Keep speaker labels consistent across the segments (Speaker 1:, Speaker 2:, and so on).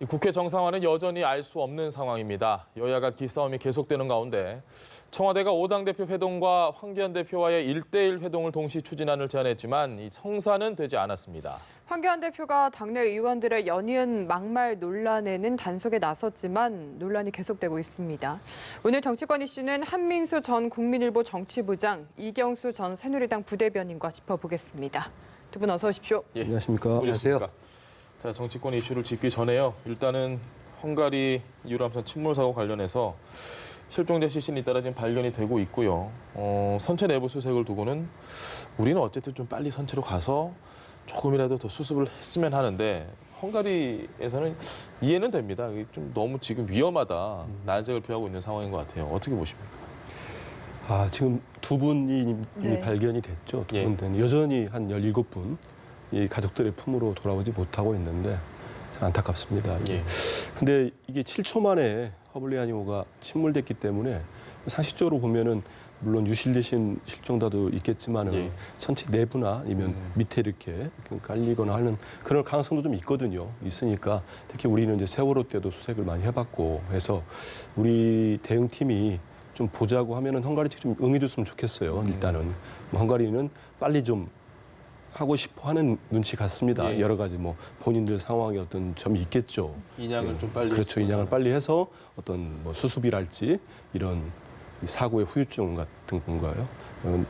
Speaker 1: 국회 정상화는 여전히 알 수 없는 상황입니다. 여야가 기싸움이 계속되는 가운데 청와대가 5당 대표 회동과 황교안 대표와의 1대1 회동을 동시 추진안을 제안했지만 이 성사는 되지 않았습니다.
Speaker 2: 황교안 대표가 당내 의원들의 연이은 막말 논란에는 단속에 나섰지만 논란이 계속되고 있습니다. 오늘 정치권 이슈는 한민수 전 국민일보 정치부장, 이경수 전 새누리당 부대변인과 짚어보겠습니다. 두 분 어서 오십시오.
Speaker 3: 예, 안녕하십니까.
Speaker 1: 안녕하세요. 자, 정치권 이슈를 짚기 전에요. 일단은 헝가리 유람선 침몰 사고 관련해서 실종자 시신이 잇따라 지금 발견이 되고 있고요. 선체 내부 수색을 두고는 우리는 어쨌든 좀 빨리 선체로 가서 조금이라도 더 수습을 했으면 하는데 헝가리에서는 이해는 됩니다. 이게 좀 너무 지금 위험하다. 난색을 표하고 있는 상황인 것 같아요. 어떻게 보십니까?
Speaker 3: 지금 두 분이
Speaker 2: 네.
Speaker 3: 발견이 됐죠. 두
Speaker 1: 예.
Speaker 3: 분 여전히 한 17분 이 가족들의 품으로 돌아오지 못하고 있는데 참 안타깝습니다.
Speaker 1: 예.
Speaker 3: 근데 이게 7초 만에 허블리아니호가 침몰됐기 때문에 상식적으로 보면은 물론 유실되신 실종자도 있겠지만은
Speaker 1: 예.
Speaker 3: 선체 내부나 아니면 밑에 이렇게 깔리거나 하는 그런 가능성도 좀 있거든요. 있으니까 특히 우리는 이제 세월호 때도 수색을 많이 해봤고 해서 우리 대응팀이 좀 보자고 하면은 헝가리 측 좀 응해줬으면 좋겠어요. 일단은 헝가리는 빨리 좀 하고 싶어 하는 눈치 같습니다.
Speaker 1: 예.
Speaker 3: 여러 가지 뭐 본인들 상황에 어떤 점이 있겠죠.
Speaker 1: 인양을
Speaker 3: 예.
Speaker 1: 좀 빨리
Speaker 3: 그렇죠. 인양을 빨리 해서 어떤 뭐 수습이랄지 이런 사고의 후유증 같은 건가요?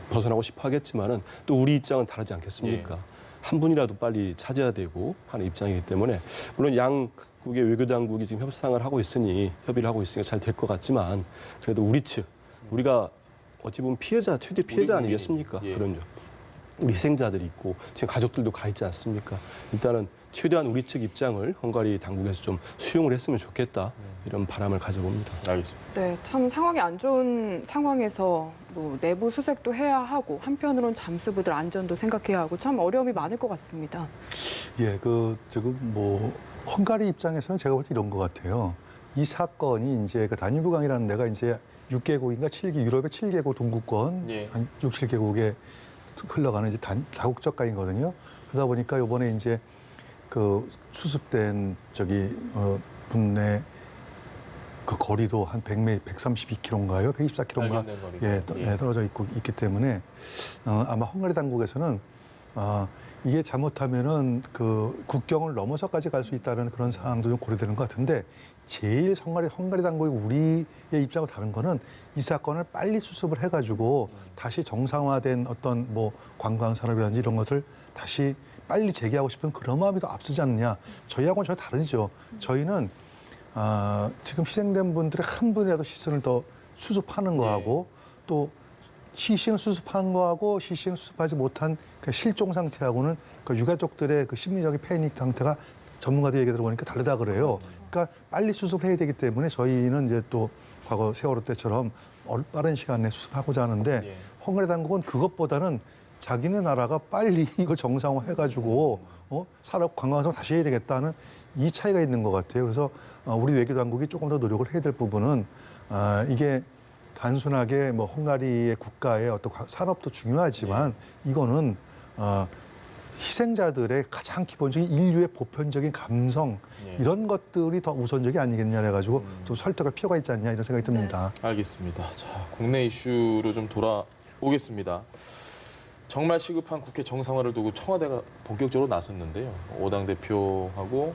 Speaker 3: 벗어나고 싶어 하겠지만은 또 우리 입장은 다르지 않겠습니까?
Speaker 1: 예.
Speaker 3: 한 분이라도 빨리 찾아야 되고 하는 입장이기 때문에 물론 양국의 외교 당국이 지금 협의를 하고 있으니까 잘 될 것 같지만 그래도 우리 측 우리가 어찌 보면 최대 피해자 아니겠습니까?
Speaker 1: 예.
Speaker 3: 그런 우리 희생자들이 있고 지금 가족들도 가 있지 않습니까? 일단은 최대한 우리 측 입장을 헝가리 당국에서 좀 수용을 했으면 좋겠다 이런 바람을 가져봅니다.
Speaker 1: 알겠습니다.
Speaker 2: 네, 참 상황이 안 좋은 상황에서 뭐 내부 수색도 해야 하고 한편으론 잠수부들 안전도 생각해야 하고 참 어려움이 많을 것 같습니다.
Speaker 4: 예, 지금 뭐 헝가리 입장에서는 제가 볼 때 이런 것 같아요. 이 사건이 이제 그 다뉴브강이라는 데가 이제 6개국인가 7개 유럽의 7개국 동구권
Speaker 1: 예.
Speaker 4: 한 6, 7개국에 흘러가는 이제 다국적 강이거든요. 그러다 보니까 이번에 이제 그 수습된 분내 그 거리도 한 132km인가요? 124km인가? 예, 떨어져 있기 때문에 아마 헝가리 당국에서는 이게 잘못하면은 그 국경을 넘어서까지 갈 수 있다는 그런 상황도 좀 고려되는 것 같은데 제일 헝가리 당국이 우리의 입장과 다른 거는 이 사건을 빨리 수습을 해가지고 다시 정상화된 어떤 뭐 관광 산업이라든지 이런 것을 다시 빨리 재개하고 싶은 그런 마음이 더 앞서지 않느냐. 저희하고는 전혀 다르죠. 저희는 지금 희생된 분들의 한 분이라도 시신을 더 수습하는 거하고 또 시신을 수습한 거하고 시신을 수습하지 못한 그 실종 상태하고는 그 유가족들의 그 심리적인 패닉 상태가 전문가들 얘기 들어보니까 다르다 그래요. 그러니까 빨리 수습해야 되기 때문에 저희는 이제 또 과거 세월호 때처럼 빠른 시간 내에 수습하고자 하는데 헝가리 당국은 그것보다는 자기네 나라가 빨리 이걸 정상화해가지고 산업 관광성 다시 해야 되겠다는 이 차이가 있는 것 같아요. 그래서 우리 외교 당국이 조금 더 노력을 해야 될 부분은 이게 단순하게 뭐 헝가리의 국가의 어떤 산업도 중요하지만 이거는 희생자들의 가장 기본적인 인류의 보편적인 감성 이런 것들이 더 우선적이 아니겠냐 해가지고 좀 설득할 필요가 있지 않냐 이런 생각이 듭니다.
Speaker 1: 알겠습니다. 자, 국내 이슈로 좀 돌아오겠습니다. 정말 시급한 국회 정상화를 두고 청와대가 본격적으로 나섰는데요. 5당 대표하고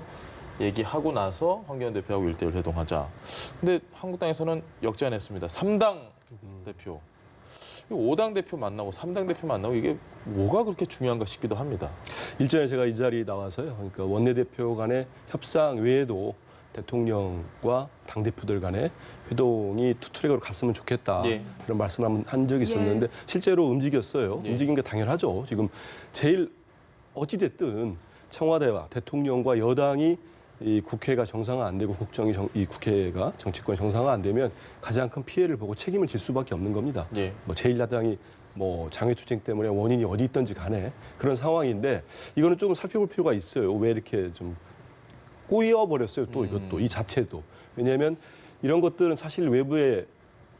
Speaker 1: 얘기하고 나서 황교안 대표하고 1대1 회동하자. 근데 한국당에서는 역제안했습니다. 3당 대표. 5당 대표 만나고 3당 대표 만나고 이게 뭐가 그렇게 중요한가 싶기도 합니다.
Speaker 3: 일전에 제가 이 자리에 나와서요. 그러니까 원내대표 간의 협상 외에도 대통령과 당대표들 간의 회동이 투트랙으로 갔으면 좋겠다. 그런 말씀을 한 적이 있었는데 실제로 움직였어요. 움직인 게 당연하죠. 지금 제일 어찌됐든 청와대와 대통령과 여당이 이 국회가 정상화 안 되고 이 국회가 정치권 정상화 안 되면 가장 큰 피해를 보고 책임을 질 수밖에 없는 겁니다. 뭐 제1야당이 뭐 장외투쟁 때문에 원인이 어디 있든지 간에 그런 상황인데 이거는 조금 살펴볼 필요가 있어요. 왜 이렇게 좀 꼬여버렸어요. 또 이것도 이 자체도. 왜냐하면 이런 것들은 사실 외부에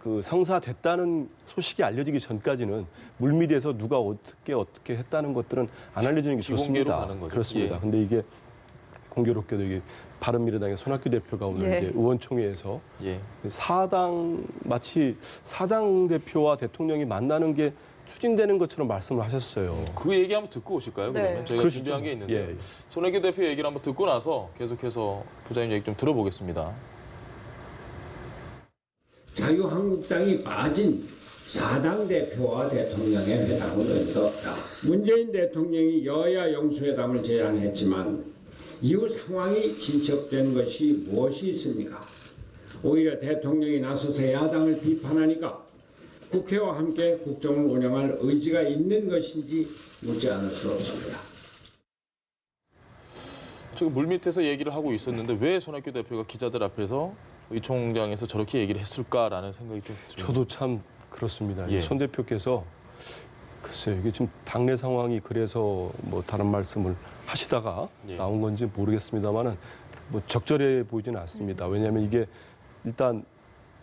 Speaker 3: 그 성사됐다는 소식이 알려지기 전까지는 물밑에서 누가 어떻게 했다는 것들은 안 알려지는 게
Speaker 1: 비공개로
Speaker 3: 좋습니다.
Speaker 1: 가는 거죠.
Speaker 3: 그렇습니다. 근데 이게 공교롭게도 이게 바른미래당의 손학규 대표가 오늘
Speaker 2: 예.
Speaker 3: 이제 의원총회에서
Speaker 1: 예.
Speaker 3: 마치 사당 대표와 대통령이 만나는 게 추진되는 것처럼 말씀을 하셨어요.
Speaker 1: 그 얘기 한번 듣고 오실까요?
Speaker 2: 네.
Speaker 1: 그러면 저희가
Speaker 3: 그러시죠.
Speaker 1: 준비한 게 있는데
Speaker 3: 예.
Speaker 1: 손학규 대표 얘기를 한번 듣고 나서 계속해서 부장님 얘기 좀 들어보겠습니다.
Speaker 5: 자유한국당이 빠진 사당 대표와 대통령의 회담은 의미가 없다. 문재인 대통령이 여야 영수회담을 제안했지만 이후 상황이 진척된 것이 무엇이 있습니까? 오히려 대통령이 나서서 야당을 비판하니까 국회와 함께 국정을 운영할 의지가 있는 것인지 묻지 않을 수 없습니다.
Speaker 1: 지금 물밑에서 얘기를 하고 있었는데 왜 손학규 대표가 기자들 앞에서 의총장에서 저렇게 얘기를 했을까라는 생각이 좀 듭니다.
Speaker 3: 저도 참 그렇습니다.
Speaker 1: 예.
Speaker 3: 손 대표께서 글쎄요, 이게 지금 당내 상황이 그래서 뭐 다른 말씀을 하시다가
Speaker 1: 예.
Speaker 3: 나온 건지 모르겠습니다만은 뭐 적절해 보이지는 않습니다. 왜냐하면 이게 일단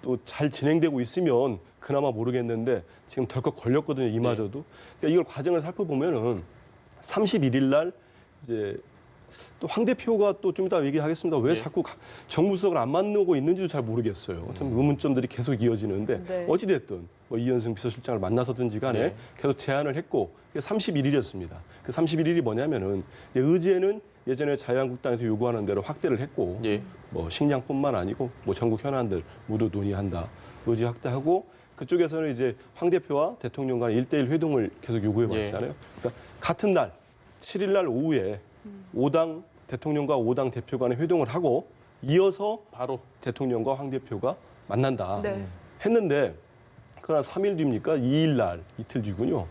Speaker 3: 또 잘 진행되고 있으면 그나마 모르겠는데 지금 덜컥 걸렸거든요. 이마저도. 그러니까 이걸 과정을 살펴보면은 31일 날 이제 또 황 대표가 또 좀 이따 얘기하겠습니다. 왜
Speaker 1: 예.
Speaker 3: 자꾸 정무수석을 안 만나고 있는지도 잘 모르겠어요. 좀 의문점들이 계속 이어지는데
Speaker 2: 네.
Speaker 3: 어찌됐든 뭐 이현승 비서실장을 만나서든지 간에
Speaker 1: 네.
Speaker 3: 계속 제안을 했고 그게 31일이었습니다. 그 31일이 뭐냐면은 이제 의제는 예전에 자유한국당에서 요구하는 대로 확대를 했고
Speaker 1: 예.
Speaker 3: 뭐 식량뿐만 아니고 뭐 전국 현안들 모두 논의한다. 의지 확대하고 그쪽에서는 이제 황 대표와 대통령 간의 1대1 회동을 계속 요구해 왔잖아요. 그러니까 같은 날 7일 날 오후에 5당 대통령과 5당 대표 간의 회동을 하고 이어서
Speaker 1: 바로
Speaker 3: 대통령과 황 대표가 만난다
Speaker 2: 네.
Speaker 3: 했는데 그러나 3일 뒤입니까? 2일 날 이틀 뒤군요.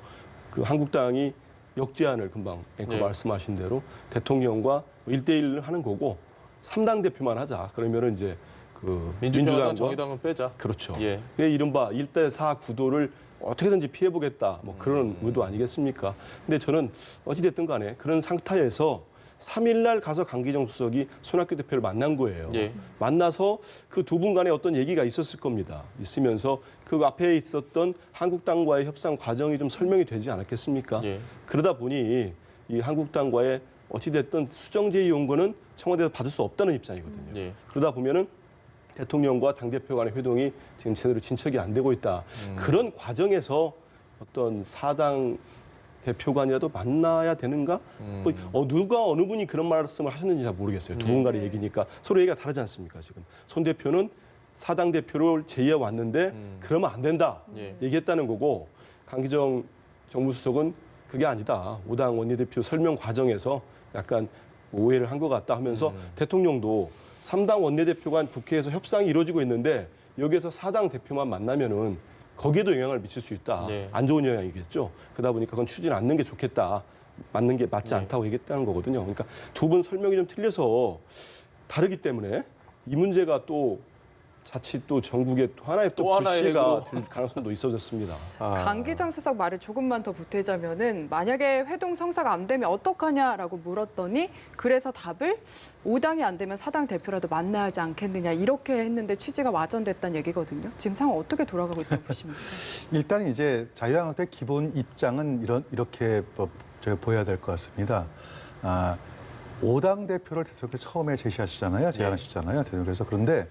Speaker 3: 그 한국당이 역제안을 금방 앵커
Speaker 1: 네.
Speaker 3: 말씀하신 대로 대통령과 1대1을 하는 거고 3당 대표만 하자. 그러면은 이제 그
Speaker 1: 민주평화당 정의당은 빼자.
Speaker 3: 그렇죠.
Speaker 1: 예.
Speaker 3: 그게 이른바 1대4 구도를 어떻게든지 피해보겠다. 뭐 그런 의도 아니겠습니까? 근데 저는 어찌됐든 간에 그런 상태에서 3일 날 가서 강기정 수석이 손학규 대표를 만난 거예요.
Speaker 1: 예.
Speaker 3: 만나서 그 두 분 간에 어떤 얘기가 있었을 겁니다. 있으면서 그 앞에 있었던 한국당과의 협상 과정이 좀 설명이 되지 않았겠습니까?
Speaker 1: 예.
Speaker 3: 그러다 보니 이 한국당과의 어찌됐든 수정제의 요구는 청와대에서 받을 수 없다는 입장이거든요.
Speaker 1: 예.
Speaker 3: 그러다 보면은 대통령과 당대표 간의 회동이 지금 제대로 진척이 안 되고 있다. 그런 과정에서 어떤 사당 대표간이라도 만나야 되는가? 뭐 누가 어느 분이 그런 말씀을 하셨는지 잘 모르겠어요. 두 분 간의 얘기니까 서로 얘기가 다르지 않습니까? 지금 손 대표는 사당 대표를 제의해 왔는데 그러면 안 된다
Speaker 1: 예.
Speaker 3: 얘기했다는 거고 강기정 정무수석은 그게 아니다. 5당 원내대표 설명 과정에서 약간 오해를 한 것 같다 하면서 대통령도 3당 원내대표 간 국회에서 협상이 이루어지고 있는데 여기에서 4당 대표만 만나면은 거기에도 영향을 미칠 수 있다.
Speaker 1: 네.
Speaker 3: 안 좋은 영향이겠죠. 그러다 보니까 그건 추진 않는 게 좋겠다. 맞는 게 맞지
Speaker 1: 네.
Speaker 3: 않다고 얘기했다는 거거든요. 그러니까 두 분 설명이 좀 틀려서 다르기 때문에 이 문제가 또 자칫 또 전국에 또 하나의 또
Speaker 1: 또 하나의
Speaker 3: 불씨가
Speaker 1: 핵으로.
Speaker 3: 될 가능성도 있어졌습니다.
Speaker 1: 아.
Speaker 2: 강기정 수석 말을 조금만 더 보태자면은 만약에 회동 성사가 안 되면 어떡하냐라고 물었더니 그래서 답을 5당이 안 되면 4당 대표라도 만나야 하지 않겠느냐 이렇게 했는데 취지가 와전됐다는 얘기거든요. 지금 상황 어떻게 돌아가고 있다고 보십니까?
Speaker 4: 일단 이제 자유한국당의 기본 입장은 이렇게 저희 보여야 될 것 같습니다. 5당 대표를 대통령께 처음에 제시하시잖아요. 제안하시잖아요. 대통령께서. 그런데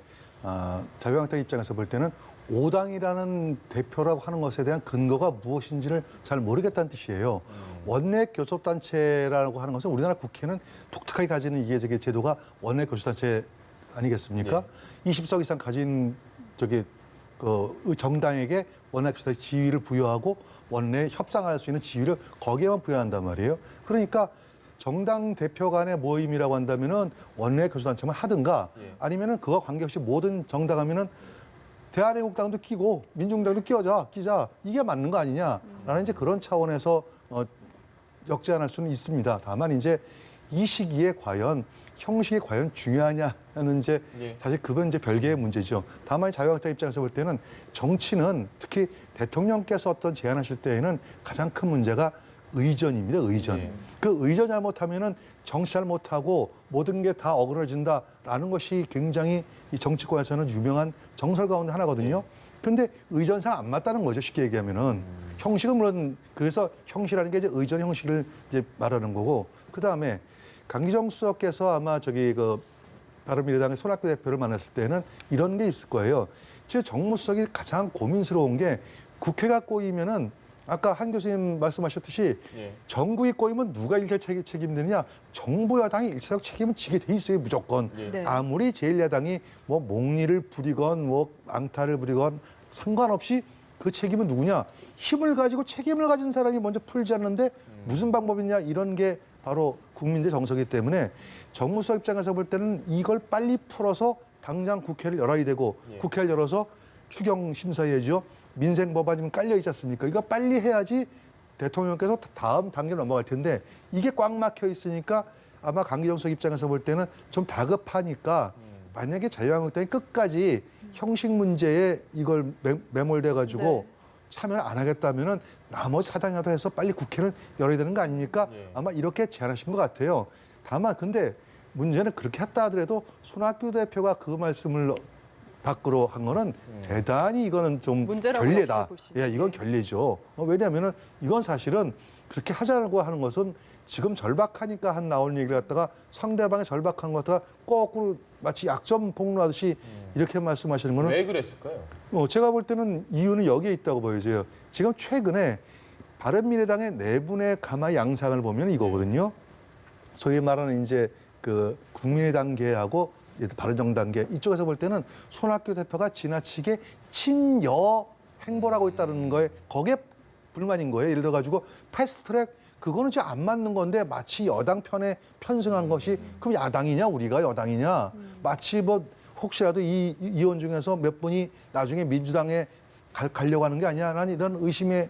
Speaker 4: 자유한국당 입장에서 볼 때는 5당이라는 대표라고 하는 것에 대한 근거가 무엇인지를 잘 모르겠다는 뜻이에요. 원내 교섭단체라고 하는 것은 우리나라 국회는 독특하게 가지는 이게 저기 제도가 원내 교섭단체 아니겠습니까? 20석 이상 가진 그 정당에게 원내 교섭단체 지위를 부여하고 원내 협상할 수 있는 지위를 거기에만 부여한단 말이에요. 그러니까 정당 대표 간의 모임이라고 한다면은 원내 교섭단체만 하든가 아니면은 그와 관계없이 모든 정당 하면은 대한애국당도 끼고 민중당도 끼자 이게 맞는 거 아니냐라는 이제 그런 차원에서 역제안할 수는 있습니다. 다만 이제 이 시기에 과연 형식이 과연 중요하냐는 이제 사실 그건 이제 별개의 문제죠. 다만 자유한국당 입장에서 볼 때는 정치는 특히 대통령께서 어떤 제안하실 때에는 가장 큰 문제가 의전입니다. 의전. 그 의전 잘못하면은 정치 잘못하고 모든 게 다 어그러진다라는 것이 굉장히 이 정치권에서는 유명한 정설 가운데 하나거든요. 그런데 의전상 안 맞다는 거죠. 쉽게 얘기하면은 형식은 물론 그래서 형식이라는 게 이제 의전 형식을 이제 말하는 거고 그 다음에 강기정 수석께서 아마 저기 그 바른미래당의 손학규 대표를 만났을 때는 이런 게 있을 거예요. 지금 정무수석이 가장 고민스러운 게 국회가 꼬이면은 아까 한 교수님 말씀하셨듯이
Speaker 1: 예.
Speaker 4: 정부이 꼬이면 누가 일차 책임되느냐? 정부 여당이 일차적 책임은 지게 돼 있어요, 무조건.
Speaker 1: 예.
Speaker 2: 네.
Speaker 4: 아무리 제1야당이 뭐 몽리를 부리건 뭐 앙탈을 부리건 상관없이 그 책임은 누구냐? 힘을 가지고 책임을 가진 사람이 먼저 풀지 않는데 무슨 방법이냐? 이런 게 바로 국민들의 정서이기 때문에 정무수석 입장에서 볼 때는 이걸 빨리 풀어서 당장 국회를 열어야 되고
Speaker 1: 예.
Speaker 4: 국회를 열어서 추경 심사해야죠. 민생 법안이면 깔려 있지 않습니까? 이거 빨리 해야지 대통령께서 다음 단계로 넘어갈 텐데 이게 꽉 막혀 있으니까 아마 강기정 수석 입장에서 볼 때는 좀 다급하니까 만약에 자유한국당이 끝까지 형식 문제에 이걸 매몰돼 가지고
Speaker 2: 네.
Speaker 4: 참여를 안 하겠다면은 나머지 사당이라도 해서 빨리 국회를 열어야 되는 거 아닙니까?
Speaker 1: 예.
Speaker 4: 아마 이렇게 제안하신 것 같아요. 다만 근데 문제는 그렇게 했다 하더라도 손학규 대표가 그 말씀을 밖으로 한 거는 대단히 이거는 좀
Speaker 2: 문제라고
Speaker 4: 결례다.
Speaker 2: 역시 보시네요.
Speaker 4: 예, 이건 결례죠. 왜냐하면은 이건 사실은 그렇게 하자고 하는 것은 지금 절박하니까 한 나오는 얘기를 갖다가 상대방의 절박한 것 갖다가 거꾸로 마치 약점 폭로하듯이 이렇게 말씀하시는 거는
Speaker 1: 왜 그랬을까요?
Speaker 4: 제가 볼 때는 이유는 여기에 있다고 보여져요. 지금 최근에 바른미래당의 내분의 가마 양상을 보면 이거거든요. 소위 말하는 이제 그 국민의당계하고 바른정당계 이쪽에서 볼 때는 손학규 대표가 지나치게 친여 행보를 하고 있다는 거에 거기에 불만인 거예요. 예를 들어 가지고 패스트트랙 그거는 이제 안 맞는 건데 마치 여당 편에 편승한 것이 그럼 야당이냐 우리가 여당이냐 마치 뭐 혹시라도 이 의원 중에서 몇 분이 나중에 민주당에 가려고 하는 게 아니야 라는 이런 의심의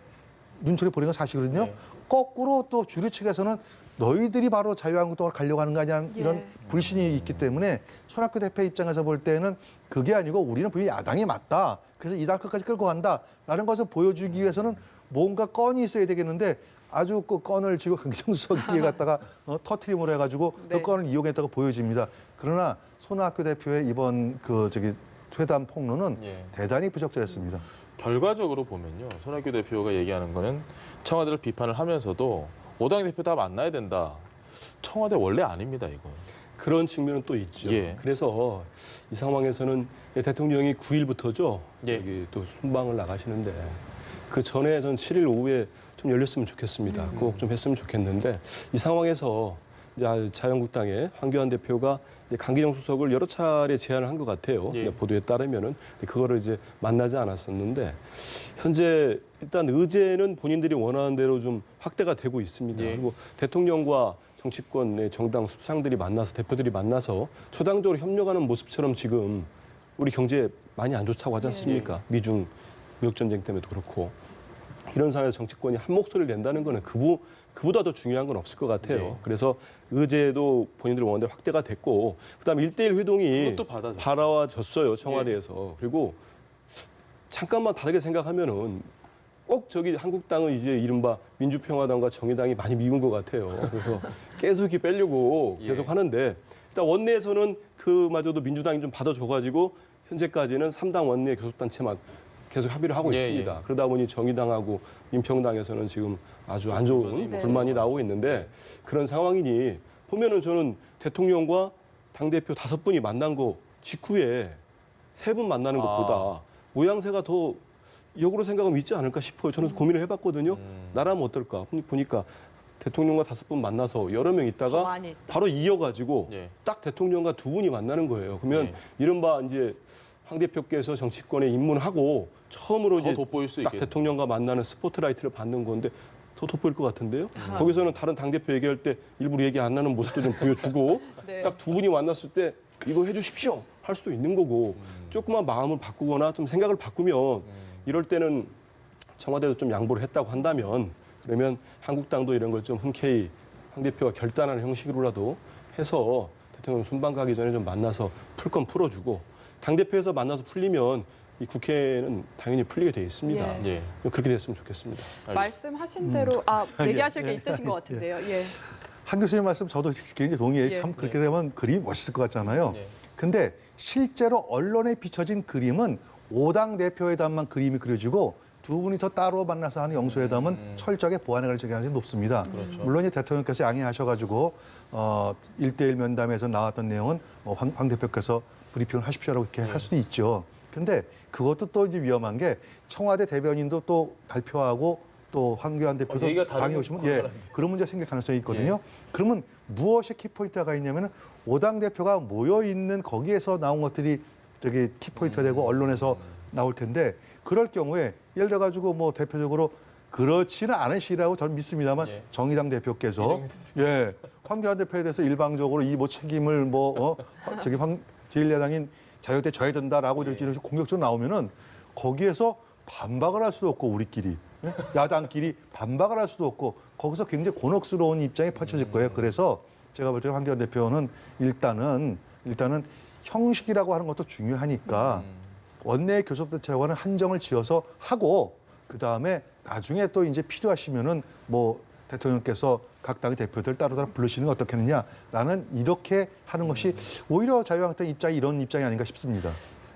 Speaker 4: 눈초리 보이는 건 사실이거든요.
Speaker 1: 네.
Speaker 4: 거꾸로 또 주류 측에서는 너희들이 바로 자유한국당을 가려고 하는 거 아니야 이런
Speaker 2: 예.
Speaker 4: 불신이 있기 때문에 손학규 대표 입장에서 볼 때는 그게 아니고 우리는 분명히 야당이 맞다. 그래서 이 당 끝까지 끌고 간다라는 것을 보여주기 위해서는 뭔가 건이 있어야 되겠는데 아주 그 건을 지금 강기정 수석이 갖다가 터트림으로 해가지고
Speaker 2: 네.
Speaker 4: 그 건을 이용했다고 보여집니다. 그러나 손학규 대표의 이번 그 저기 퇴담 폭로는
Speaker 1: 예.
Speaker 4: 대단히 부적절했습니다.
Speaker 1: 결과적으로 보면요. 손학규 대표가 얘기하는 거는 청와대를 비판을 하면서도 5당 대표 다 만나야 된다. 청와대 원래 아닙니다, 이거.
Speaker 3: 그런 측면은 또 있죠.
Speaker 1: 예.
Speaker 3: 그래서 이 상황에서는 대통령이 9일부터죠.
Speaker 1: 예.
Speaker 3: 여기 또 순방을 나가시는데 그 전에 전 7일 오후에 좀 열렸으면 좋겠습니다. 꼭 좀 했으면 좋겠는데 이 상황에서 이제 자유한국당의 황교안 대표가 이제 강기정 수석을 여러 차례 제안을 한 것 같아요.
Speaker 1: 예.
Speaker 3: 보도에 따르면은 그거를 이제 만나지 않았었는데 현재 일단 의제는 본인들이 원하는 대로 좀 확대가 되고 있습니다.
Speaker 1: 예.
Speaker 3: 그리고 대통령과 정치권의 정당 수상들이 만나서 대표들이 만나서 초당적으로 협력하는 모습처럼 지금 우리 경제 많이 안 좋다고 하지 않습니까? 미중 무역 전쟁 때문에도 그렇고 이런 상황에서 정치권이 한 목소리를 낸다는 거는 그보다 더 중요한 건 없을 것 같아요.
Speaker 1: 네.
Speaker 3: 그래서 의제도 본인들 원대로 확대가 됐고 그다음에 1대1 회동이
Speaker 1: 그것도 받아줬죠.
Speaker 3: 받아와졌어요. 청와대에서. 그리고 잠깐만 다르게 생각하면은 꼭 저기 한국당은 이제 이른바 민주평화당과 정의당이 많이 미운 것 같아요. 그래서 계속 이렇게 빼려고
Speaker 1: 예.
Speaker 3: 계속 하는데 일단 원내에서는 그마저도 민주당이 좀 받아줘가지고 현재까지는 3당 원내 교섭단체만 계속 합의를 하고
Speaker 1: 예,
Speaker 3: 있습니다.
Speaker 1: 예.
Speaker 3: 그러다 보니 정의당하고 민평당에서는 지금 아주 안 좋은
Speaker 2: 네.
Speaker 3: 불만이 나오고 있는데 그런 상황이니 보면은 저는 대통령과 당대표 5분이 만난 거 직후에 3분 만나는 것보다 모양새가 더 역으로 생각하면 있지 않을까 싶어요. 저는 고민을 해봤거든요. 나라면 어떨까? 보니까 대통령과 5분 만나서 여러 명
Speaker 2: 더
Speaker 3: 있다가
Speaker 2: 많이 있다.
Speaker 3: 바로 이어가지고
Speaker 1: 예.
Speaker 3: 딱 대통령과 2분이 만나는 거예요. 그러면
Speaker 1: 예.
Speaker 3: 이른바 이제 황 대표께서 정치권에 입문하고 처음으로
Speaker 1: 더
Speaker 3: 이제
Speaker 1: 돋보일 수
Speaker 3: 딱
Speaker 1: 있겠네요.
Speaker 3: 대통령과 만나는 스포트라이트를 받는 건데 더 돋보일 것 같은데요. 거기서는 다른 당대표 얘기할 때 일부러 얘기 안 나는 모습도 좀 보여주고
Speaker 2: 네.
Speaker 3: 딱 2분이 만났을 때 이거 해주십시오 할 수도 있는 거고 조금만 마음을 바꾸거나 좀 생각을 바꾸면 이럴 때는 청와대도 좀 양보를 했다고 한다면 그러면 한국당도 이런 걸 좀 흔쾌히 황 대표가 결단하는 형식으로라도 해서 대통령 순방 가기 전에 좀 만나서 풀 건 풀어주고 당대표에서 만나서 풀리면 이 국회는 당연히 풀리게 돼 있습니다.
Speaker 1: 예.
Speaker 3: 그렇게 됐으면 좋겠습니다.
Speaker 2: 말씀하신 대로 얘기하실 게
Speaker 4: 예.
Speaker 2: 있으신 것 같은데요. 예.
Speaker 4: 한 교수님 말씀 저도 굉장히 동의해요.
Speaker 2: 예.
Speaker 4: 참 그렇게 되면 그림이 멋있을 것 같잖아요.
Speaker 1: 예.
Speaker 4: 근데 실제로 언론에 비춰진 그림은 5당 대표회담만 그림이 그려지고 두 분이서 따로 만나서 하는 영수회담은 철저하게 보완해 갈 가능성이 높습니다. 물론 이제 대통령께서 양해하셔가지고 1대1 면담에서 나왔던 내용은 황 대표께서 브리핑을 하십시오라고 이렇게 할 수도 있죠. 근데 그것도 또 이제 위험한 게 청와대 대변인도 또 발표하고 또 황교안 대표도
Speaker 1: 얘기가 다른
Speaker 4: 당에 오시면 그런 문제가 생길 가능성이 있거든요. 그러면 무엇이 키포인트가 있냐면 5당 대표가 모여 있는 거기에서 나온 것들이 저기 키포인트가 되고 언론에서 나올 텐데 그럴 경우에 예를 들어 가지고 뭐 대표적으로 그렇지는 않으시라고 저는 믿습니다만 정의당 대표께서 황교안 대표에 대해서 일방적으로 이 뭐 책임을 저기 제1야당인 자유대 져야 된다라고 이렇게 공격적으로 나오면은 거기에서 반박을 할 수도 없고 우리끼리 야당끼리 반박을 할 수도 없고 거기서 굉장히 곤혹스러운 입장이 펼쳐질 거예요. 그래서 제가 볼 때 황교안 대표는 일단은 형식이라고 하는 것도 중요하니까 원내 교섭단체와는 한정을 지어서 하고 그 다음에 나중에 또 이제 필요하시면은 뭐 대통령께서 각 당의 대표들 따로따로 부르시는 게 어떻겠느냐라는 이렇게 하는 것이 오히려 자유한국당 입장이 이런 입장이 아닌가 싶습니다.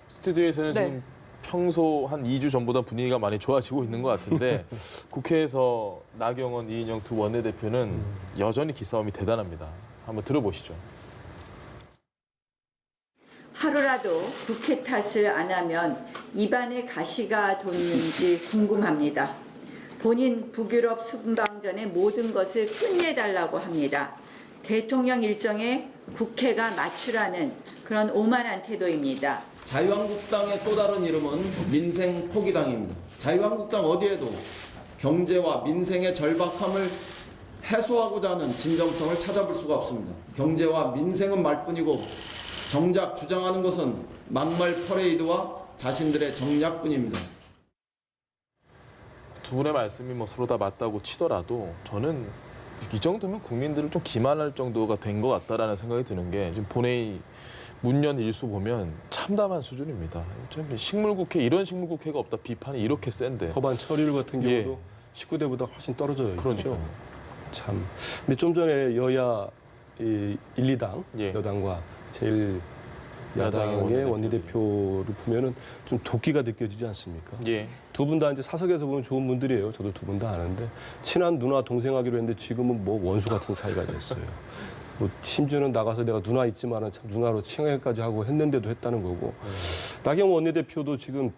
Speaker 1: 스튜디오에서는 지금 평소 한 2주 전보다 분위기가 많이 좋아지고 있는 것 같은데 국회에서 나경원, 이인영 두 원내대표는 여전히 기싸움이 대단합니다. 한번 들어보시죠.
Speaker 6: 하루라도 국회 탓을 안 하면 입안에 가시가 돋는지 궁금합니다. 본인 북유럽 순방전의 모든 것을 끝내달라고 합니다. 대통령 일정에 국회가 맞추라는 그런 오만한 태도입니다.
Speaker 7: 자유한국당의 또 다른 이름은 민생 포기당입니다. 자유한국당 어디에도 경제와 민생의 절박함을 해소하고자 하는 진정성을 찾아볼 수가 없습니다. 경제와 민생은 말뿐이고 정작 주장하는 것은 막말 퍼레이드와 자신들의 정략뿐입니다.
Speaker 1: 두 분의 말씀이 뭐 서로 다 맞다고 치더라도 저는 이 정도면 국민들을 좀 기만할 정도가 된 것 같다라는 생각이 드는 게 지금 본회의 문연 일수 보면 참담한 수준입니다. 좀 식물국회 이런 식물국회가 없다 비판이 이렇게 센데
Speaker 3: 법안 처리율 같은 경우도 19대보다 훨씬 떨어져요.
Speaker 1: 그러니까요.
Speaker 3: 참. 근데 좀 전에 여야 1, 2당 여당과 제일 야당의 원내대표를 보면은 좀 도끼가 느껴지지 않습니까? 두 분 다 이제 사석에서 보면 좋은 분들이에요. 저도 두 분 다 아는데 친한 누나 동생 하기로 했는데 지금은 뭐 원수 같은 사이가 됐어요. 뭐 심지어는 나가서 내가 누나 있지만은 참 누나로 칭하기까지 하고 했는데도 했다는 거고. 나경원 원내대표도 지금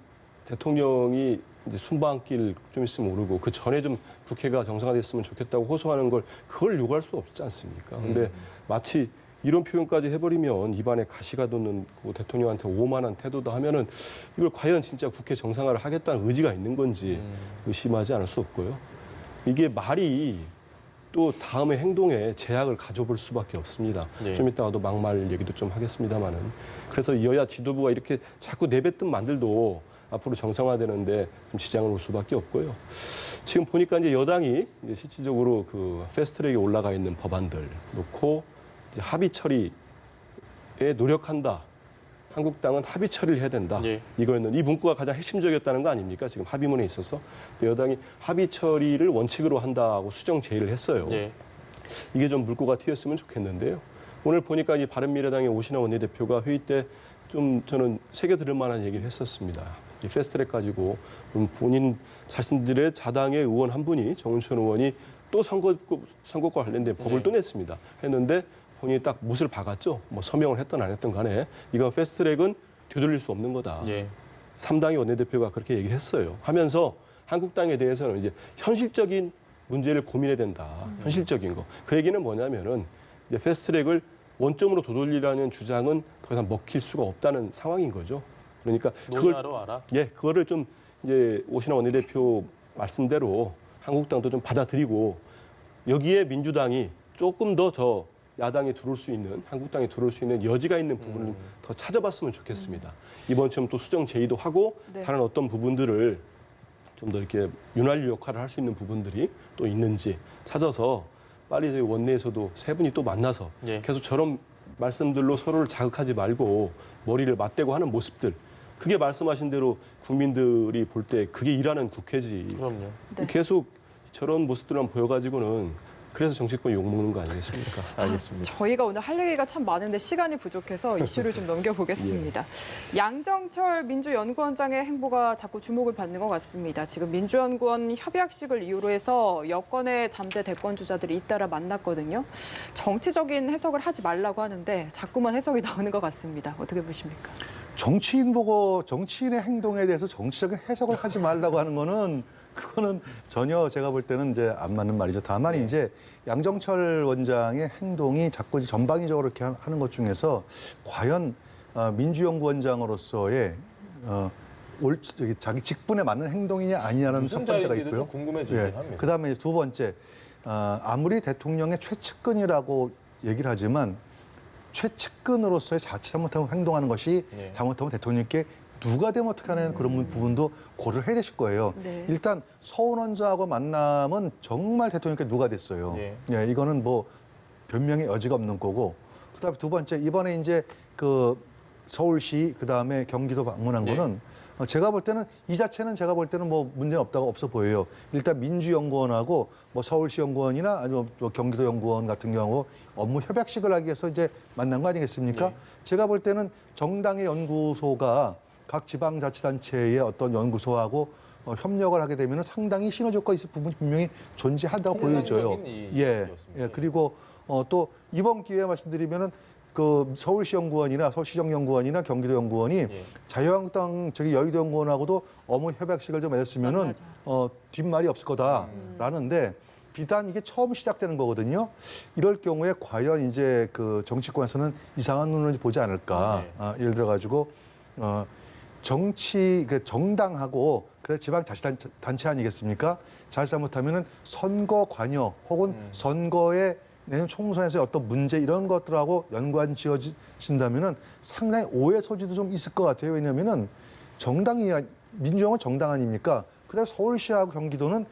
Speaker 3: 대통령이 이제 순방길 좀 있으면 오르고 그 전에 좀 국회가 정상화됐으면 좋겠다고 호소하는 걸 그걸 요구할 수 없지 않습니까? 근데 마치 이런 표현까지 해버리면 입안에 가시가 돋는 그 대통령한테 오만한 태도도 하면은 이걸 과연 진짜 국회 정상화를 하겠다는 의지가 있는 건지 의심하지 않을 수 없고요. 이게 말이 또 다음의 행동에 제약을 가져볼 수밖에 없습니다. 좀 이따가도 막말 얘기도 좀 하겠습니다만은. 그래서 여야 지도부가 이렇게 자꾸 내뱉은 말들도 앞으로 정상화되는데 좀 지장을 올 수밖에 없고요. 지금 보니까 이제 여당이 이제 실질적으로 그 패스트트랙에 올라가 있는 법안들 놓고 이제 합의 처리에 노력한다. 한국당은 합의 처리를 해야 된다. 이거였는데 이 문구가 가장 핵심적이었다는 거 아닙니까? 지금 합의문에 있어서. 여당이 합의 처리를 원칙으로 한다고 수정 제의를 했어요. 이게 좀 물꼬가 튀었으면 좋겠는데요. 오늘 보니까 이 바른미래당의 오신환 원내대표가 회의 때 좀 저는 새겨 들을 만한 얘기를 했었습니다. 이 패스트트랙 가지고 본인 자신들의 자당의 의원 한 분이 정운천 의원이 또 선거과 관련된 법을 또 냈습니다. 했는데 본인이 딱 못을 박았죠. 뭐 서명을 했든 안 했든 간에 이건 패스트트랙은 되돌릴 수 없는 거다. 3당의 원내대표가 그렇게 얘기를 했어요. 하면서 한국당에 대해서는 이제 현실적인 문제를 고민해야 된다. 현실적인 거. 그 얘기는 뭐냐면은 이제 패스트트랙을 원점으로 되돌리라는 주장은 더 이상 먹힐 수가 없다는 상황인 거죠. 그러니까 그거를 좀 이제 오신환 원내대표 말씀대로 한국당도 좀 받아들이고 여기에 민주당이 조금 더 저 야당에 들어올 수 있는 한국당에 들어올 수 있는 여지가 있는 부분을 더 찾아봤으면 좋겠습니다. 이번처럼 또 수정 제의도 하고 다른 어떤 부분들을 좀 더 이렇게 윤활유 역할을 할 수 있는 부분들이 또 있는지 찾아서 빨리 저희 원내에서도 세 분이 또 만나서 계속 저런 말씀들로 서로를 자극하지 말고 머리를 맞대고 하는 모습들. 그게 말씀하신 대로 국민들이 볼 때 그게 일하는 국회지.
Speaker 1: 그럼요.
Speaker 3: 계속 저런 모습들만 보여가지고는 그래서 정치권 욕먹는 거 아니겠습니까?
Speaker 1: 알겠습니다.
Speaker 2: 저희가 오늘 할 얘기가 참 많은데 시간이 부족해서 이슈를 좀 넘겨보겠습니다. 양정철 민주연구원장의 행보가 자꾸 주목을 받는 것 같습니다. 지금 민주연구원 협약식을 이유로 해서 여권의 잠재 대권 주자들이 잇따라 만났거든요. 정치적인 해석을 하지 말라고 하는데 자꾸만 해석이 나오는 것 같습니다. 어떻게 보십니까?
Speaker 4: 정치인 보고 정치인의 행동에 대해서 정치적인 해석을 하지 말라고 하는 거는 그거는 전혀 제가 볼 때는 이제 안 맞는 말이죠. 다만 이제 양정철 원장의 행동이 자꾸 전방위적으로 이렇게 하는 것 중에서 과연 민주연구원장으로서의 자기 직분에 맞는 행동이냐 아니냐는 첫 번째가 있고요.
Speaker 1: 좀 궁금해지긴 합니다.
Speaker 4: 그다음에 두 번째, 아무리 대통령의 최측근이라고 얘기를 하지만 최측근으로서의 자칫 잘못하고 행동하는 것이
Speaker 1: 네.
Speaker 4: 잘못하면 대통령께 누가 되면 어떻게 하는 그런 부분도 고려를 해야 되실 거예요.
Speaker 2: 네.
Speaker 4: 일단 서훈 원장하고 만남은 정말 대통령께 누가 됐어요.
Speaker 1: 네.
Speaker 4: 예, 이거는 뭐 변명의 여지가 없는 거고. 그다음에 두 번째, 이번에 이제 그 서울시 그다음에 경기도 방문한
Speaker 1: 네.
Speaker 4: 거는 제가 볼 때는 이 자체는 제가 볼 때는 뭐 문제는 없어 보여요. 일단 민주연구원하고 뭐 서울시 연구원이나 아니면 뭐 경기도 연구원 같은 경우 업무 협약식을 하기 위해서 이제 만난 거 아니겠습니까?
Speaker 1: 네.
Speaker 4: 제가 볼 때는 정당의 연구소가 각 지방자치단체의 어떤 연구소하고 협력을 하게 되면 상당히 시너지 효과가 있을 부분이 분명히 존재한다고 보여져요. 예. 그리고 또 이번 기회에 말씀드리면은 그 서울시 연구원이나 서울시정 연구원이나 경기도 연구원이
Speaker 1: 예.
Speaker 4: 자유한국당 여의도 연구원하고도 업무 협약식을 좀 맺었으면은 뒷말이 없을 거다라는데 비단 이게 처음 시작되는 거거든요. 이럴 경우에 과연 이제 그 정치권에서는 이상한 눈을 보지 않을까? 예를 들어 가지고 정당하고 그래서 지방자치단체 아니겠습니까? 잘못하면은 선거 관여 혹은 선거에 내년 총선에서 어떤 문제 이런 것들하고 연관 지어진다면은 상당히 오해 소지도 좀 있을 것 같아요. 왜냐하면은 민주당은 정당 아닙니까? 그다음에 서울시하고 경기도는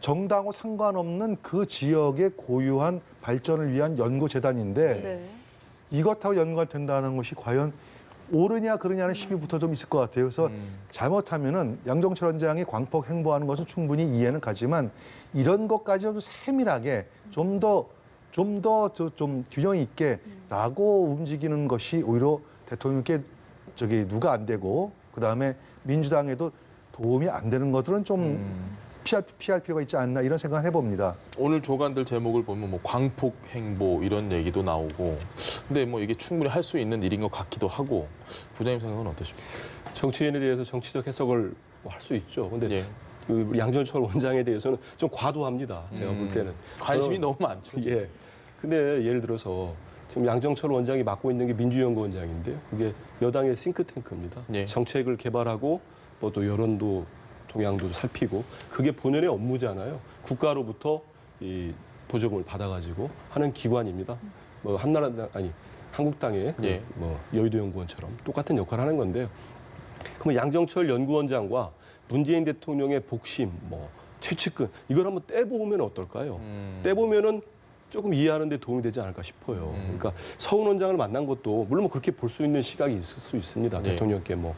Speaker 4: 정당하고 상관없는 그 지역의 고유한 발전을 위한 연구재단인데
Speaker 2: 네.
Speaker 4: 이것하고 연관된다는 것이 과연 옳으냐 그르냐는 시비부터 좀 있을 것 같아요. 그래서 잘못하면은 양정철 원장이 광폭 행보하는 것은 충분히 이해는 가지만 이런 것까지 좀 세밀하게 좀 더 균형 있게라고 움직이는 것이 오히려 대통령께 누가 안 되고 그다음에 민주당에도 도움이 안 되는 것들은 좀 피할 필요가 있지 않나 이런 생각을 해봅니다.
Speaker 1: 오늘 조간들 제목을 보면 뭐 광폭 행보 이런 얘기도 나오고, 근데 뭐 이게 충분히 할 수 있는 일인 것 같기도 하고, 부장님 생각은 어떠십니까?
Speaker 3: 정치인에 대해서 정치적 해석을 할 수 있죠. 근데
Speaker 1: 예.
Speaker 3: 그 양정철 원장에 대해서는 좀 과도합니다. 제가 볼 때는.
Speaker 1: 관심이 너무 많죠.
Speaker 3: 예. 근데 예를 들어서 지금 양정철 원장이 맡고 있는 게 민주연구원장인데요. 그게 여당의 싱크탱크입니다.
Speaker 1: 예.
Speaker 3: 정책을 개발하고 뭐 또 여론도 동향도 살피고 그게 본연의 업무잖아요. 국가로부터 이 보조금을 받아가지고 하는 기관입니다. 뭐 한국당의
Speaker 1: 예.
Speaker 3: 뭐 여의도 연구원처럼 똑같은 역할을 하는 건데요. 그러면 양정철 연구원장과 문재인 대통령의 복심, 뭐 최측근 이걸 한번 떼보면 어떨까요? 떼보면은 조금 이해하는 데 도움이 되지 않을까 싶어요. 그러니까 서훈 원장을 만난 것도 물론 뭐 그렇게 볼 수 있는 시각이 있을 수 있습니다.
Speaker 1: 네.
Speaker 3: 대통령께 뭐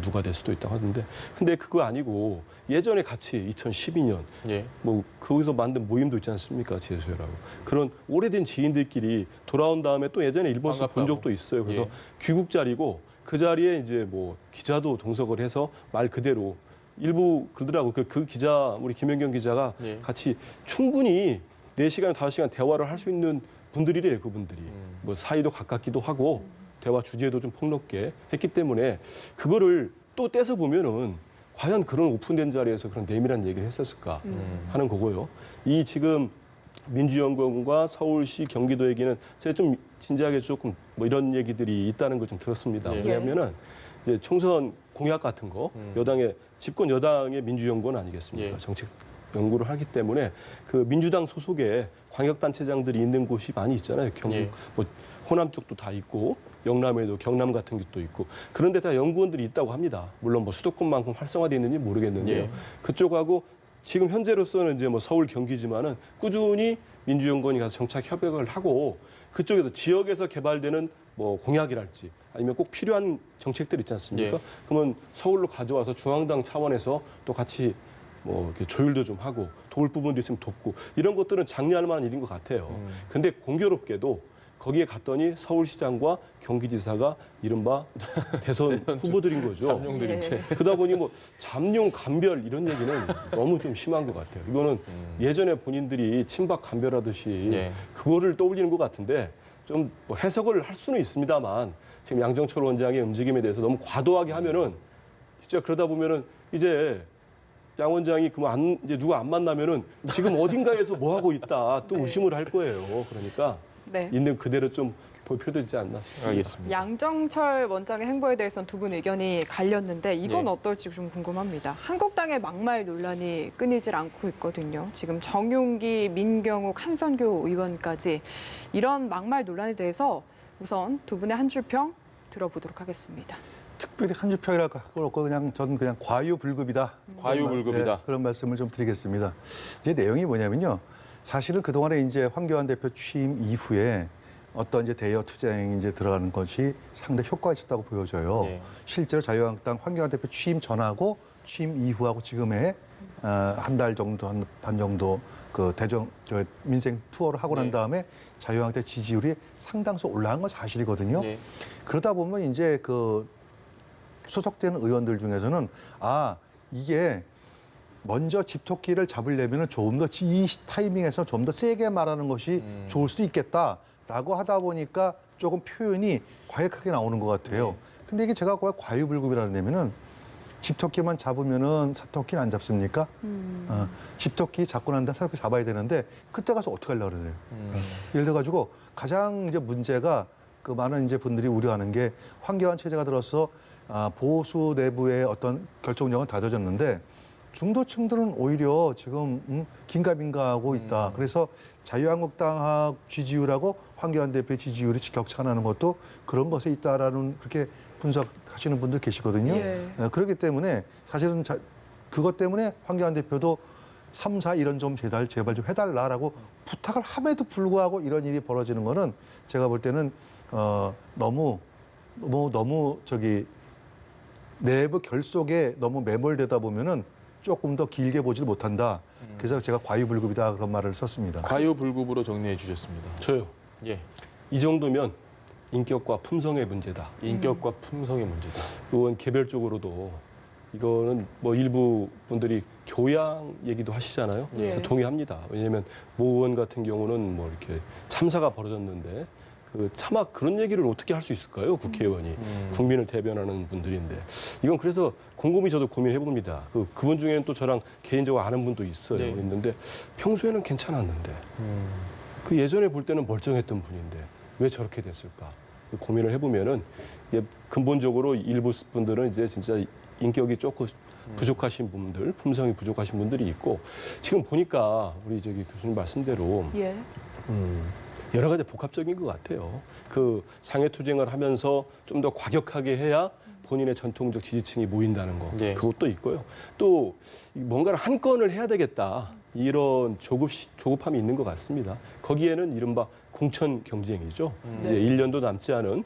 Speaker 3: 누가 될 수도 있다고 하는데 근데 그거 아니고 예전에 같이 2012년
Speaker 1: 예.
Speaker 3: 뭐 거기서 만든 모임도 있지 않습니까? 제수회라고. 그런 오래된 지인들끼리 돌아온 다음에 또 예전에 일본에서 본
Speaker 1: 반갑다고.
Speaker 3: 적도 있어요. 그래서
Speaker 1: 예.
Speaker 3: 귀국 자리고 그 자리에 이제 뭐 기자도 동석을 해서 말 그대로 일부 그러더라고. 그 기자 우리 김연경 기자가
Speaker 1: 예.
Speaker 3: 같이 충분히 4시간, 5시간 대화를 할 수 있는 분들이래요, 그분들이. 뭐 사이도 가깝기도 하고 대화 주제도 좀 폭넓게 했기 때문에 그거를 또 떼서 보면은 과연 그런 오픈된 자리에서 그런 내밀한 얘기를 했었을까 하는 거고요. 이 지금 민주연구원과 서울시, 경기도 얘기는 제가 좀 진지하게 조금 뭐 이런 얘기들이 있다는 걸 좀 들었습니다.
Speaker 1: 예.
Speaker 3: 왜냐하면은 이제 총선 공약 같은 거 집권 여당의 민주연구원 아니겠습니까?
Speaker 1: 예.
Speaker 3: 정책 연구를 하기 때문에 그 민주당 소속의 광역단체장들이 있는 곳이 많이 있잖아요. 경북,
Speaker 1: 예.
Speaker 3: 뭐 호남 쪽도 다 있고 영남에도 경남 같은 것도 있고 그런데 다 연구원들이 있다고 합니다. 물론 뭐 수도권만큼 활성화되어 있는지 모르겠는데요.
Speaker 1: 예.
Speaker 3: 그쪽하고 지금 현재로서는 이제 뭐 서울 경기지만은 꾸준히 민주연구원이 가서 정착 협약을 하고 그쪽에서 지역에서 개발되는 뭐 공약이랄지 아니면 꼭 필요한 정책들 있지 않습니까?
Speaker 1: 예.
Speaker 3: 그러면 서울로 가져와서 중앙당 차원에서 또 같이 뭐 이렇게 조율도 좀 하고 도울 부분도 있으면 돕고 이런 것들은 장려할 만한 일인 것 같아요. 근데 공교롭게도 거기에 갔더니 서울시장과 경기지사가 이른바 대선 후보들인 거죠.
Speaker 1: 잠룡들인 채.
Speaker 3: 그러다 보니 뭐 잠룡 감별 이런 얘기는 너무 좀 심한 것 같아요. 이거는 예전에 본인들이 친박 감별하듯이
Speaker 1: 예.
Speaker 3: 그거를 떠올리는 것 같은데 좀 뭐 해석을 할 수는 있습니다만 지금 양정철 원장의 움직임에 대해서 너무 과도하게 하면은 진짜 그러다 보면은 이제 양 원장이 그럼 이제 누가 안 만나면은 지금 어딘가에서 뭐 하고 있다 또 의심을 할 거예요. 그러니까
Speaker 2: 네.
Speaker 3: 있는 그대로 좀 볼 필요도 있지 않나 싶습니다.
Speaker 1: 알겠습니다.
Speaker 2: 양정철 원장의 행보에 대해서는 두 분 의견이 갈렸는데 이건
Speaker 1: 네.
Speaker 2: 어떨지 좀 궁금합니다. 한국당의 막말 논란이 끊이질 않고 있거든요. 지금 정용기, 민경욱, 한선교 의원까지 이런 막말 논란에 대해서 우선 두 분의 한 줄평 들어보도록 하겠습니다.
Speaker 4: 특별히 한 줄평이랄 건 없고 그냥 저는 그냥 과유불급이다.
Speaker 1: 과유불급이다.
Speaker 4: 네, 그런 말씀을 좀 드리겠습니다. 이제 내용이 뭐냐면요. 사실은 그동안에 이제 황교안 대표 취임 이후에 어떤 이제 대여 투쟁이 이제 들어가는 것이 상당히 효과가 있었다고 보여져요.
Speaker 1: 네.
Speaker 4: 실제로 자유한국당 황교안 대표 취임 전하고 취임 이후하고 지금의 한 달 정도 반 정도 그 민생 투어를 하고 난
Speaker 1: 네.
Speaker 4: 다음에 자유한국당 지지율이 상당수 올라간 건 사실이거든요.
Speaker 1: 네.
Speaker 4: 그러다 보면 이제 그 소속되는 의원들 중에서는 이게 먼저 집토끼를 잡으려면 조금 더 이 타이밍에서 좀 더 세게 말하는 것이 좋을 수도 있겠다라고 하다 보니까 조금 표현이 과격하게 나오는 것 같아요. 근데 이게 제가 과유불급이라는 집토끼만 잡으면은 사토끼는 안 잡습니까? 집토끼 잡고 난 다음에 사토끼 잡아야 되는데 그때 가서 어떻게 하려고 그러세요? 예를 들어가지고 가장 이제 문제가 그 많은 이제 분들이 우려하는 게 황교안 체제가 들어서 보수 내부의 어떤 결정력은 다져졌는데 중도층들은 오히려 지금 긴가민가하고 있다. 그래서 자유한국당 지지율하고 황교안 대표의 지지율이 격차가 나는 것도 그런 것에 있다라는 그렇게 분석하시는 분들 계시거든요.
Speaker 2: 예.
Speaker 4: 그렇기 때문에 사실은 그것 때문에 황교안 대표도 3, 4 이런 좀 제발 좀 해달라라고 부탁을 함에도 불구하고 이런 일이 벌어지는 거는 제가 볼 때는 너무 내부 결속에 너무 매몰되다 보면은 조금 더 길게 보질 못한다. 그래서 제가 과유불급이다 그런 말을 썼습니다.
Speaker 1: 과유불급으로 정리해 주셨습니다.
Speaker 3: 저요.
Speaker 1: 예.
Speaker 3: 이 정도면 인격과 품성의 문제다.
Speaker 1: 인격과 품성의 문제다.
Speaker 3: 이건 개별적으로도 이거는 뭐 일부 분들이 교양 얘기도 하시잖아요.
Speaker 1: 예.
Speaker 3: 동의합니다. 왜냐하면 모 의원 같은 경우는 뭐 이렇게 참사가 벌어졌는데 차마 그런 얘기를 어떻게 할 수 있을까요? 국회의원이 국민을 대변하는 분들인데 이건 그래서 곰곰이 저도 고민해 봅니다. 그분 중에는 또 저랑 개인적으로 아는 분도 있어요.
Speaker 1: 네.
Speaker 3: 있는데 평소에는 괜찮았는데 그 예전에 볼 때는 멀쩡했던 분인데 왜 저렇게 됐을까? 고민을 해보면은 이게 근본적으로 일부 분들은 이제 진짜 인격이 조금 부족하신 분들, 품성이 부족하신 분들이 있고 지금 보니까 우리 교수님 말씀대로
Speaker 2: 예.
Speaker 3: 여러 가지 복합적인 것 같아요. 그 상해투쟁을 하면서 좀 더 과격하게 해야 본인의 전통적 지지층이 모인다는 거.
Speaker 1: 네.
Speaker 3: 그것도 있고요. 또 뭔가를 한 건을 해야 되겠다. 이런 조급함이 있는 것 같습니다. 거기에는 이른바 공천 경쟁이죠. 이제 1년도 남지 않은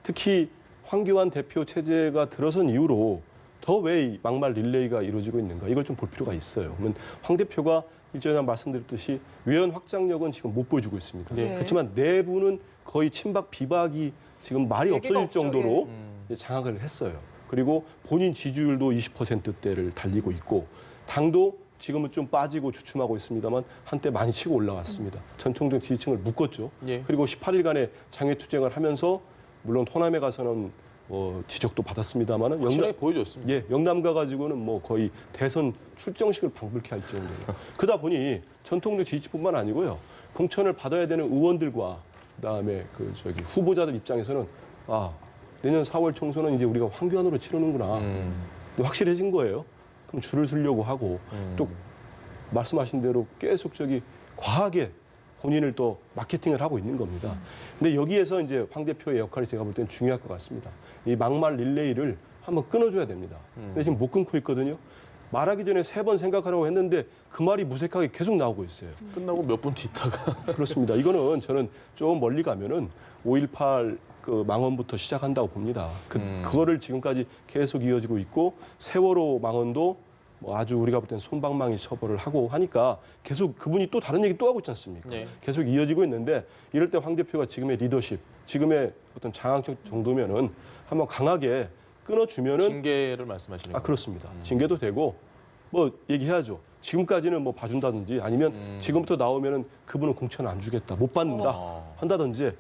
Speaker 3: 특히 황교안 대표 체제가 들어선 이후로 더 왜 막말 릴레이가 이루어지고 있는가. 이걸 좀 볼 필요가 있어요. 그러면 황 대표가 일전에 말씀드렸듯이 외연 확장력은 지금 못 보여주고 있습니다.
Speaker 1: 네.
Speaker 3: 그렇지만 내부는 거의 친박 비박이 지금 말이
Speaker 2: 얘기가
Speaker 3: 없어질
Speaker 2: 없죠.
Speaker 3: 정도로
Speaker 2: 예.
Speaker 3: 장악을 했어요. 그리고 본인 지지율도 20%대를 달리고 있고 당도 지금은 좀 빠지고 주춤하고 있습니다만 한때 많이 치고 올라왔습니다. 전통적 지지층을 묶었죠.
Speaker 1: 예.
Speaker 3: 그리고 18일간의 장외투쟁을 하면서 물론 호남에 가서는 지적도 받았습니다만은
Speaker 1: 확실하게 보여줬습니다.
Speaker 3: 예, 영남 가가지고는 뭐 거의 대선 출정식을 방불케 할 정도로. 그러다 보니 전통적 지지층뿐만 아니고요. 공천을 받아야 되는 의원들과 그다음에 후보자들 입장에서는 내년 4월 총선은 이제 우리가 황교안으로 치르는구나. 확실해진 거예요. 그럼 줄을 서려고 하고 또 말씀하신 대로 계속 과하게 본인을 또 마케팅을 하고 있는 겁니다. 근데 여기에서 이제 황 대표의 역할이 제가 볼 때는 중요할 것 같습니다. 이 막말 릴레이를 한번 끊어줘야 됩니다. 근데 지금 못 끊고 있거든요. 말하기 전에 3번 생각하라고 했는데 그 말이 무색하게 계속 나오고 있어요.
Speaker 1: 끝나고 몇 분 뒤다가
Speaker 3: 그렇습니다. 이거는 저는 좀 멀리 가면은 5.18 망언부터 시작한다고 봅니다. 그거를 지금까지 계속 이어지고 있고 세월호 망언도 뭐 아주 우리가 볼 때는 솜방망이 처벌을 하고 하니까 계속 그분이 또 다른 얘기 또 하고 있지 않습니까?
Speaker 1: 네.
Speaker 3: 계속 이어지고 있는데 이럴 때 황 대표가 지금의 리더십, 지금의 어떤 장악적 정도면은 한번 강하게 끊어주면은
Speaker 1: 징계를 말씀하시는 거예요?
Speaker 3: 그렇습니다. 징계도 되고 뭐 얘기해야죠. 지금까지는 뭐 봐준다든지 아니면 지금부터 나오면은 그분은 공천 안 주겠다, 못 받는다 한다든지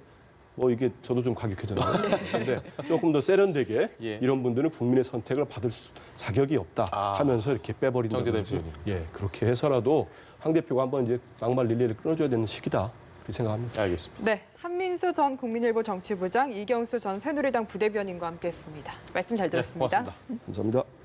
Speaker 3: 뭐 이게 저도 좀 과격해졌네요. 근데 조금 더 세련되게
Speaker 1: 예.
Speaker 3: 이런 분들은 국민의 선택을 받을 자격이 없다 하면서 이렇게 빼버린다든지
Speaker 1: 정재대
Speaker 3: 예 그렇게 해서라도 황 대표가 한번 이제 막말 릴레이를 끊어줘야 되는 시기다 이렇게 생각합니다.
Speaker 1: 알겠습니다.
Speaker 2: 네, 한민수 전 국민일보 정치부장, 이경수 전 새누리당 부대변인과 함께했습니다. 말씀 잘 들었습니다.
Speaker 1: 네, 고맙습니다.
Speaker 3: 감사합니다.